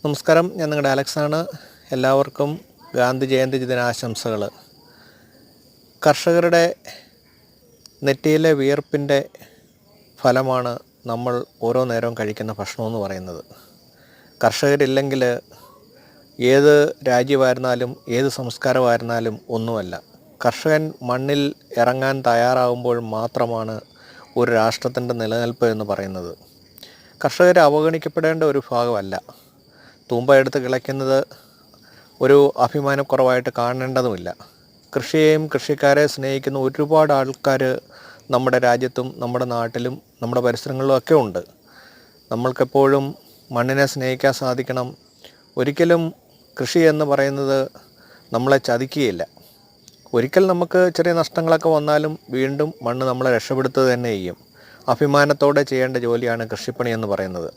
നമസ്കാരം, ഞാൻ നിങ്ങളുടെ അലക്സാണ്. എല്ലാവർക്കും ഗാന്ധി ജയന്തി ദിനാശംസകൾ. കർഷകരുടെ നെറ്റിയിലെ വിയർപ്പിൻ്റെ ഫലമാണ് നമ്മൾ ഓരോ നേരവും കഴിക്കുന്ന ഭക്ഷണമെന്ന് പറയുന്നത്. കർഷകരില്ലെങ്കിൽ ഏത് രാജ്യമായിരുന്നാലും ഏത് സംസ്കാരമായിരുന്നാലും ഒന്നുമല്ല. കർഷകൻ മണ്ണിൽ ഇറങ്ങാൻ തയ്യാറാകുമ്പോൾ മാത്രമാണ് ഒരു രാഷ്ട്രത്തിൻ്റെ നിലനിൽപ്പ് എന്ന് പറയുന്നത്. കർഷകർ അവഗണിക്കപ്പെടേണ്ട ഒരു ഭാഗമല്ല. തൂമ്പ എടുത്ത് കിളയ്ക്കുന്നത് ഒരു അഭിമാനക്കുറവായിട്ട് കാണേണ്ടതുമില്ല. കൃഷിയെയും കൃഷിക്കാരെ സ്നേഹിക്കുന്ന ഒരുപാട് ആൾക്കാർ നമ്മുടെ രാജ്യത്തും നമ്മുടെ നാട്ടിലും നമ്മുടെ പരിസരങ്ങളിലും ഒക്കെ ഉണ്ട്. നമ്മൾക്കെപ്പോഴും മണ്ണിനെ സ്നേഹിക്കാൻ സാധിക്കണം. ഒരിക്കലും കൃഷി എന്ന് പറയുന്നത് നമ്മളെ ചതിക്കുകയില്ല. ഒരിക്കൽ നമുക്ക് ചെറിയ നഷ്ടങ്ങളൊക്കെ വന്നാലും വീണ്ടും മണ്ണ് നമ്മളെ രക്ഷപ്പെടുത്തുക തന്നെ ചെയ്യും. അഭിമാനത്തോടെ ചെയ്യേണ്ട ജോലിയാണ് കൃഷിപ്പണി എന്ന് പറയുന്നത്.